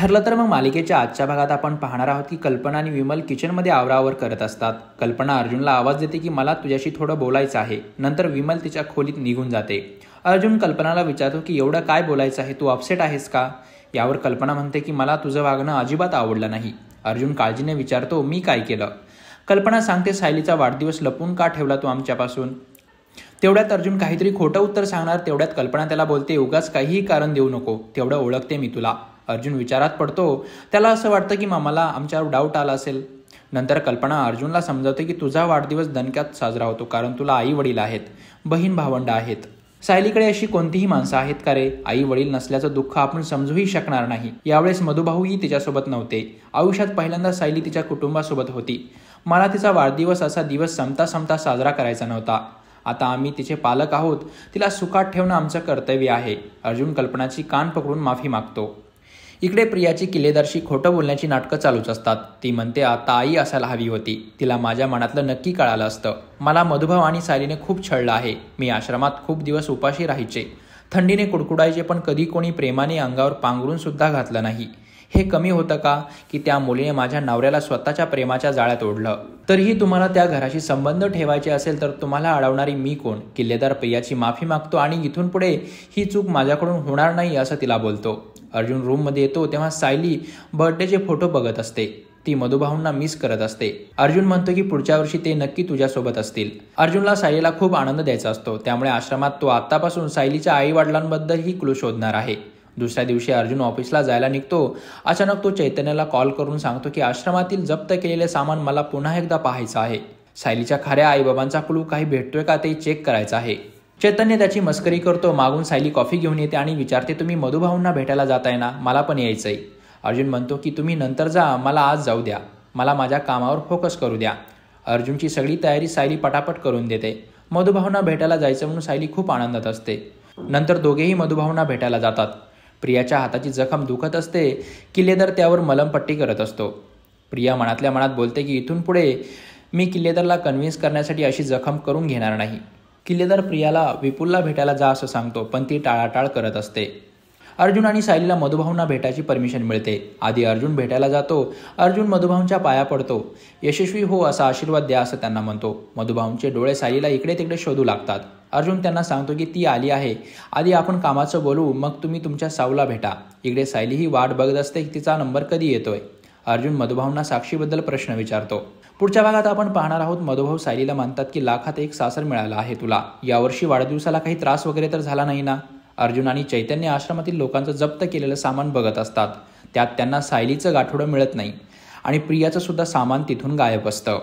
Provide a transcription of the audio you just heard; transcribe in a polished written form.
ठरलं तर मग मालिकेच्या आजच्या भागात आपण पाहणार आहोत की कल्पना आणि विमल किचनमध्ये आवरावर करत असतात. कल्पना अर्जुनला आवाज देते की मला तुझ्याशी थोडं बोलायचं आहे. नंतर विमल तिच्या खोलीत निघून जाते. अर्जुन कल्पनाला विचारतो की एवढं काय बोलायचं आहे, तू अपसेट आहेस का? यावर कल्पना म्हणते की मला तुझं वागणं अजिबात आवडलं नाही. अर्जुन काळजीने विचारतो, मी काय केलं? कल्पना सांगते, सायलीचा वाढदिवस लपून का ठेवला तू आमच्यापासून? तेवढ्यात अर्जुन काहीतरी खोटं उत्तर सांगणार. तेवढ्यात कल्पना त्याला बोलते, उगाच काहीही कारण देऊ नको, तेवढं ओळखते मी तुला. अर्जुन विचारात पडतो. त्याला असं वाटतं की मामाला आमच्यावर डाऊट आला असेल. नंतर कल्पना अर्जुनला समजावते की तुझा वाढदिवस दणक्यात साजरा होतो कारण तुला आई वडील आहेत, बहीण भावंड आहेत. सायलीकडे अशी कोणतीही माणसं आहेत का रे? आई वडील नसल्याचं दुःख आपण समजूही शकणार नाही. यावेळेस मधुभाऊही तिच्यासोबत नव्हते. आयुष्यात पहिल्यांदा सायली तिच्या कुटुंबासोबत होती. मला तिचा वाढदिवस असा दिवस संपता साजरा करायचा नव्हता. आता आम्ही तिचे पालक आहोत. तिला सुखात ठेवणं आमचं कर्तव्य आहे. अर्जुन कल्पनाची कान पकडून माफी मागतो. इकडे प्रियाची किल्लेदारशी खोटं बोलण्याची नाटकं चालूच असतात. ती म्हणते, आता आई असायला हवी होती. तिला माझ्या मनातलं नक्की कळालं असतं. मला मधुभाव आणि सायलीने खूप छळलं आहे. मी आश्रमात खूप दिवस उपाशी राहायचे, थंडीने कुडकुडायचे, पण कधी कोणी प्रेमाने अंगावर पांघरून सुद्धा घातलं नाही. हे कमी होतं का की त्या मुलीने माझ्या नवऱ्याला स्वतःच्या प्रेमाच्या जाळ्यात ओढलं? तरीही तुम्हाला त्या घराशी संबंध ठेवायचे असेल तर तुम्हाला अडवणारी मी कोण? किल्लेदार प्रियाची माफी मागतो आणि इथून पुढे ही चूक माझ्याकडून होणार नाही असं तिला बोलतो. अर्जुन रूममध्ये येतो तेव्हा सायली बर्थडेचे फोटो बघत असते. ती मधुभाऊंना मिस करत असते. अर्जुन म्हणतो की पुढच्या वर्षी ते नक्की तुझ्यासोबत असतील. अर्जुनला सायलीला खूप आनंद द्यायचा असतो. त्यामुळे आश्रमात तो आतापासून सायलीच्या आई वडिलांबद्दलही क्लू शोधणार आहे. दुसऱ्या दिवशी अर्जुन ऑफिसला जायला निघतो. अचानक तो चैतन्याला कॉल करून सांगतो की आश्रमातील जप्त केलेले सामान मला पुन्हा एकदा पाहायचं आहे. सायलीच्या खऱ्या आईबाबांचा क्लू काही भेटतोय का ते चेक करायचं आहे. चैतन्य त्याची मस्करी करतो. मागून सायली कॉफी घेऊन येते आणि विचारते, तुम्ही मधुभाऊंना भेटायला जाताय ना? मला पण यायचंय. अर्जुन म्हणतो की तुम्ही नंतर जा, मला आज जाऊ द्या. मला माझ्या कामावर फोकस करू द्या. अर्जुनची सगळी तयारी सायली पटापट करून देते. मधुभाऊंना भेटायला जायचं म्हणून सायली खूप आनंदात असते. नंतर दोघेही मधुभाऊंना भेटायला जातात. प्रियाच्या हाताची जखम दुखत असते. किल्लेदार त्यावर मलमपट्टी करत असतो. प्रिया मनातल्या मनात बोलते की इथून पुढे मी किल्लेदारला कन्व्हिन्स करण्यासाठी अशी जखम करून घेणार नाही. किल्लेदार प्रियाला विपुलला भेटायला जा असं सांगतो, पण ती टाळाटाळ करत असते. अर्जुन आणि सायलीला मधुभाऊंना भेटायची परमिशन मिळते. आधी अर्जुन भेटायला जातो. अर्जुन मधुभाऊंच्या पाया पडतो. यशस्वी हो असा आशीर्वाद द्या असं त्यांना म्हणतो. मधुभाऊंचे डोळे सायलीला इकडे तिकडे शोधू लागतात. अर्जुन त्यांना सांगतो की ती आली आहे, आधी आपण कामाचं बोलू, मग तुम्ही तुमच्या साऊला भेटा. इकडे सायली ही वाट बघत असते की तिचा नंबर कधी येतोय. अर्जुन मधुभाऊंना साक्षीबद्दल प्रश्न विचारतो. पुढच्या भागात आपण पाहणार आहोत मधुभाऊ सायलीला म्हणतात की लाखात एक सासर मिळाला आहे तुला. यावर्षी वाढदिवसाला काही त्रास वगैरे तर झाला नाही ना? अर्जुन आणि चैतन्य आश्रमातील लोकांचं जप्त केलेलं सामान बघत असतात. त्यात त्यांना सायलीचं गाठोडं मिळत नाही आणि प्रियाचं सुद्धा सामान तिथून गायब असतं.